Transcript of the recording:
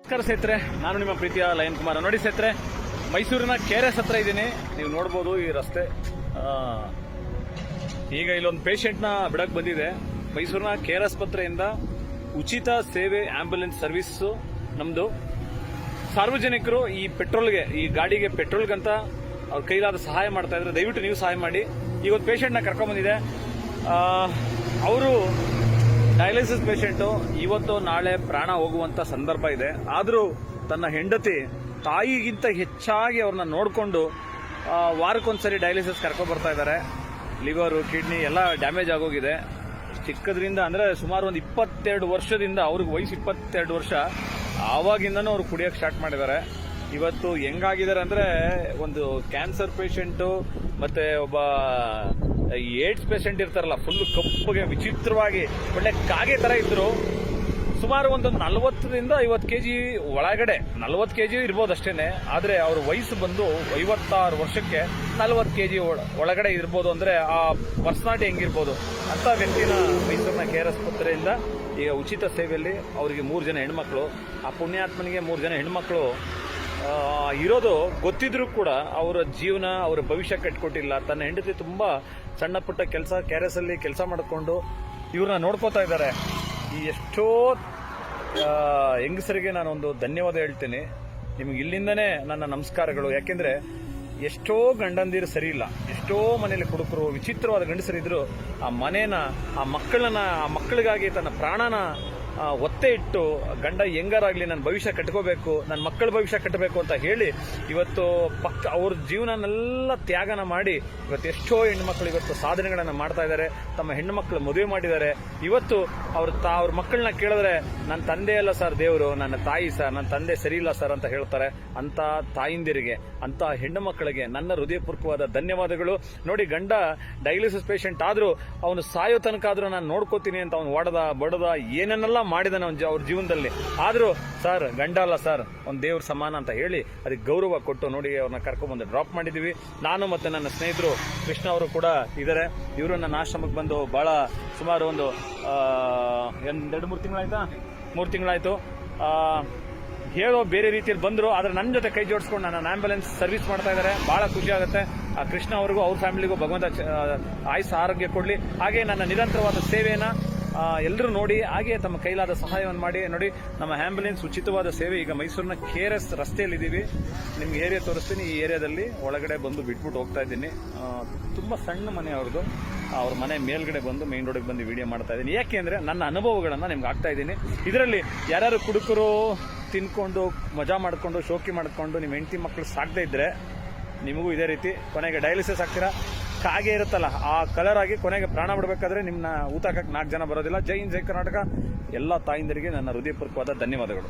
ನಮಸ್ಕಾರ ಸ್ನೇಹಿತರೆ, ನಾನು ನಿಮ್ಮ ಪ್ರೀತಿಯ ಲಯನ್ ಕುಮಾರ್. ನೋಡಿ ಸ್ನೇಹಿತರೆ, ಮೈಸೂರಿನ KRS ಹತ್ರ ಇದ್ದೀನಿ. ನೀವು ನೋಡ್ಬೋದು ಈ ರಸ್ತೆ. ಈಗ ಇಲ್ಲೊಂದು ಪೇಷಂಟ್ನ ಬಿಡಕ್ ಬಂದಿದೆ. ಮೈಸೂರಿನ KRS ಆಸ್ಪತ್ರೆಯಿಂದ ಉಚಿತ ಸೇವೆ ಆಂಬ್ಯುಲೆನ್ಸ್ ಸರ್ವಿಸ್ ನಮ್ದು. ಸಾರ್ವಜನಿಕರು ಈ ಪೆಟ್ರೋಲ್ಗೆ, ಈ ಗಾಡಿಗೆ ಪೆಟ್ರೋಲ್ಗಂತ ಅವ್ರ ಕೈಲಾದ ಸಹಾಯ ಮಾಡ್ತಾ ಇದ್ರೆ ದಯವಿಟ್ಟು ನೀವು ಸಹಾಯ ಮಾಡಿ. ಈಗ ಒಂದು ಪೇಷಂಟ್ನ ಕರ್ಕೊಂಡ್ ಬಂದಿದೆ. ಅವರು ಡಯಾಲಿಸಿಸ್ ಪೇಷಂಟು. ಇವತ್ತು ನಾಳೆ ಪ್ರಾಣ ಹೋಗುವಂತ ಸಂದರ್ಭ ಇದೆ. ಆದರೂ ತನ್ನ ಹೆಂಡತಿ ತಾಯಿಗಿಂತ ಹೆಚ್ಚಾಗಿ ಅವ್ರನ್ನ ನೋಡಿಕೊಂಡು ವಾರಕ್ಕೊಂದ್ಸರಿ ಡಯಾಲಿಸಿಸ್ ಕರ್ಕೊಂಡು ಬರ್ತಾ ಇದ್ದಾರೆ. ಲಿವರು, ಕಿಡ್ನಿ ಎಲ್ಲ ಡ್ಯಾಮೇಜ್ ಆಗೋಗಿದೆ. ಚಿಕ್ಕದ್ರಿಂದ ಅಂದರೆ ಸುಮಾರು ಒಂದು 22 ವರ್ಷದಿಂದ, ಅವ್ರಿಗೆ ವಯಸ್ಸು 22 ವರ್ಷ, ಆವಾಗಿಂದನೂ ಅವ್ರು ಕುಡಿಯೋಕೆ ಸ್ಟಾರ್ಟ್ ಮಾಡಿದ್ದಾರೆ. ಇವತ್ತು ಹೆಂಗಾಗಿದ್ದಾರೆ ಅಂದರೆ, ಒಂದು ಕ್ಯಾನ್ಸರ್ ಪೇಷಂಟು ಮತ್ತೆ ಒಬ್ಬ ಏಡ್ಸ್ ಪೇಷಂಟ್ ಇರ್ತಾರಲ್ಲ, ಫುಲ್ ಕಪ್ಪಗೆ ವಿಚಿತ್ರವಾಗಿ ಒಳ್ಳೆ ಕಾಗೆ ತರ ಇದ್ರು. ಸುಮಾರು ಒಂದು 40ರಿಂದ 50 kg ಒಳಗಡೆ, 40 kg ಇರ್ಬೋದು ಅಷ್ಟೇನೆ. ಆದ್ರೆ ಅವ್ರ ವಯಸ್ಸು ಬಂದು 56 ವರ್ಷಕ್ಕೆ 40 kg ಒಳಗಡೆ ಇರ್ಬೋದು. ಅಂದ್ರೆ ಆ ಪರ್ಸನಾಲಿಟಿ ಹೆಂಗಿರ್ಬೋದು ಅಂತ ವ್ಯಕ್ತಿನ ಮೈಸೂರಿನ KRS ಆಸ್ಪತ್ರೆಯಿಂದ ಈಗ ಉಚಿತ ಸೇವೆಯಲ್ಲಿ ಅವರಿಗೆ 3 ಜನ ಹೆಣ್ಮಕ್ಳು. ಆ ಪುಣ್ಯಾತ್ಮನಿಗೆ 3 ಜನ ಹೆಣ್ಮಕ್ಳು ಇರೋದು ಗೊತ್ತಿದ್ರು ಕೂಡ ಅವರ ಜೀವನ, ಅವರ ಭವಿಷ್ಯ ಕಟ್ಕೊಟ್ಟಿಲ್ಲ. ತನ್ನ ಹೆಂಡತಿ ತುಂಬಾ ಸಣ್ಣ ಪುಟ್ಟ ಕೆಲಸ KRS ಅಲ್ಲಿ ಕೆಲಸ ಮಾಡಿಕೊಂಡು ಇವ್ರನ್ನ ನೋಡ್ಕೋತಾ ಇದ್ದಾರೆ. ಈ ಎಷ್ಟೋ ಹೆಂಗಸರಿಗೆ ನಾನೊಂದು ಧನ್ಯವಾದ ಹೇಳ್ತೀನಿ. ನಿಮ್ಗೆ ಇಲ್ಲಿಂದನೇ ನನ್ನ ನಮಸ್ಕಾರಗಳು. ಯಾಕೆಂದ್ರೆ ಎಷ್ಟೋ ಗಂಡಂದಿರು ಸರಿ ಇಲ್ಲ, ಎಷ್ಟೋ ಮನೇಲಿ ಕುಡುಕರು, ವಿಚಿತ್ರವಾದ ಗಂಡಸರಿದ್ರು ಆ ಮನೇನ, ಆ ಮಕ್ಕಳನ್ನ, ಆ ಮಕ್ಕಳಿಗಾಗಿ ತನ್ನ ಪ್ರಾಣನ ಒತ್ತೆ ಇಟ್ಟು, ಗಂಡ ಹೆಂಗಾರಾಗ್ಲಿ ನನ್ನ ಭವಿಷ್ಯ ಕಟ್ಕೋಬೇಕು, ನನ್ನ ಮಕ್ಕಳ ಭವಿಷ್ಯ ಕಟ್ಟಬೇಕು ಅಂತ ಹೇಳಿ ಇವತ್ತು ಅವ್ರ ಜೀವನನೆಲ್ಲ ತ್ಯಾಗನ ಮಾಡಿ ಇವತ್ತು ಎಷ್ಟೋ ಹೆಣ್ಮಕ್ಳು ಇವತ್ತು ಸಾಧನೆಗಳನ್ನ ಮಾಡ್ತಾ ಇದ್ದಾರೆ. ತಮ್ಮ ಹೆಣ್ಣುಮಕ್ಳು ಮದುವೆ ಮಾಡಿದ್ದಾರೆ. ಇವತ್ತು ಅವ್ರ ಮಕ್ಕಳನ್ನ ಕೇಳಿದ್ರೆ ನನ್ನ ತಂದೆ ಅಲ್ಲ ಸರ್ ದೇವರು, ನನ್ನ ತಾಯಿ ಸರ್, ನನ್ನ ತಂದೆ ಸರಿ ಇಲ್ಲ ಸರ್ ಅಂತ ಹೇಳ್ತಾರೆ. ಅಂತ ತಾಯಿಂದಿರಿಗೆ, ಅಂತ ಹೆಣ್ಣು ಮಕ್ಕಳಿಗೆ ನನ್ನ ಹೃದಯಪೂರ್ವಕವಾದ ಧನ್ಯವಾದಗಳು. ನೋಡಿ, ಗಂಡ ಡಯಾಲಿಸಿಸ್ ಪೇಷಂಟ್ ಆದ್ರೂ ಅವನು ಸಾಯೋ ತನಕ ಆದ್ರೂ ನಾನು ನೋಡ್ಕೋತೀನಿ ಅಂತ ಅವನು ಒಡದ ಬಡದ ಏನೇನೆಲ್ಲ ಮಾಡಿದಾನೆ ಅವ್ರ ಜೀವನದಲ್ಲಿ. ಆದ್ರೂ ಸರ್ ಗಂಡ ಅಲ್ಲ ಸರ್, ಒಂದು ದೇವ್ರ ಸಮಾನ ಅಂತ ಹೇಳಿ ಅದಕ್ಕೆ ಗೌರವ ಕೊಟ್ಟು ನೋಡಿ ಅವ್ರನ್ನ ಕರ್ಕೊಂಡ್ಬಂದು ಡ್ರಾಪ್ ಮಾಡಿದೀವಿ. ನಾನು ಮತ್ತೆ ನನ್ನ ಸ್ನೇಹಿತರು ಕೃಷ್ಣ ಅವರು ಕೂಡ ಇದ್ದಾರೆ. ಇವರು ನನ್ನ ಆಶ್ರಮಕ್ಕೆ ಬಂದು ಬಹಳ ಸುಮಾರು ಒಂದು 2-3 ತಿಂಗಳಾಯ್ತಾ, 3 ತಿಂಗಳಾಯ್ತು. ಹೇಳೋ ಬೇರೆ ರೀತಿಯಲ್ಲಿ ಬಂದ್ರು, ಆದ್ರೆ ನನ್ನ ಜೊತೆ ಕೈ ಜೋಡಿಸ್ಕೊಂಡು ನನ್ನ ಆಂಬ್ಯುಲೆನ್ಸ್ ಸರ್ವಿಸ್ ಮಾಡ್ತಾ ಇದ್ದಾರೆ. ಬಹಳ ಖುಷಿ ಆಗುತ್ತೆ. ಆ ಕೃಷ್ಣ ಅವ್ರಿಗೂ ಅವ್ರ ಫ್ಯಾಮಿಲಿಗೂ ಭಗವಂತ ಆಯುಷ್ಯ ಆರೋಗ್ಯ ಕೊಡ್ಲಿ. ಹಾಗೆ ನನ್ನ ನಿರಂತರವಾದ ಸೇವೆಯನ್ನ ಎಲ್ಲರೂ ನೋಡಿ, ಹಾಗೆ ತಮ್ಮ ಕೈಲಾದ ಸಹಾಯವನ್ನು ಮಾಡಿ. ನೋಡಿ, ನಮ್ಮ ಆಂಬ್ಯುಲೆನ್ಸ್ ಉಚಿತವಾದ ಸೇವೆ. ಈಗ ಮೈಸೂರಿನ KRS ರಸ್ತೆಯಲ್ಲಿ ಇದ್ದೀವಿ. ನಿಮ್ಗೆ ಏರಿಯಾ ತೋರಿಸ್ತೀನಿ. ಈ ಏರಿಯಾದಲ್ಲಿ ಒಳಗಡೆ ಬಂದು ಬಿಟ್ಬಿಟ್ಟು ಹೋಗ್ತಾ ಇದ್ದೀನಿ. ತುಂಬಾ ಸಣ್ಣ ಮನೆ ಅವ್ರದ್ದು. ಅವ್ರ ಮನೆ ಮೇಲ್ಗಡೆ ಬಂದು ಮೈನ್ ರೋಡಿಗೆ ಬಂದು ವಿಡಿಯೋ ಮಾಡ್ತಾ ಇದ್ದೀನಿ. ಯಾಕೆಂದ್ರೆ ನನ್ನ ಅನುಭವಗಳನ್ನ ನಿಮ್ಗೆ ಆಗ್ತಾ ಇದ್ದೀನಿ. ಇದರಲ್ಲಿ ಯಾರ್ಯಾರು ಕುಡುಕರು ತಿನ್ಕೊಂಡು ಮಜಾ ಮಾಡ್ಕೊಂಡು ಶೋಕಿ ಮಾಡ್ಕೊಂಡು ನಿಮ್ಮ ಹೆಂಡತಿ ಮಕ್ಕಳು ಸಾಕದೇ ಇದ್ರೆ ನಿಮಗೂ ಇದೇ ರೀತಿ ಕೊನೆಗೆ ಡಯಾಲಿಸಿಸ್ ಆಗ್ತೀರಾ. ಕಾಗೆ ಇರುತ್ತಲ್ಲ, ಆ ಕಲರ್ ಆಗಿ ಕೊನೆಗೆ ಪ್ರಾಣ ಬಿಡಬೇಕಾದ್ರೆ ನಿಮ್ಮನ್ನ ಊಟಕ್ಕೆ 4 ಜನ ಬರೋದಿಲ್ಲ. ಜೈ ಹಿಂದ್, ಜೈ ಕರ್ನಾಟಕ. ಎಲ್ಲ ತಾಯಿಂದರಿಗೆ ನನ್ನ ಹೃದಯಪೂರ್ವಕವಾದ ಧನ್ಯವಾದಗಳು.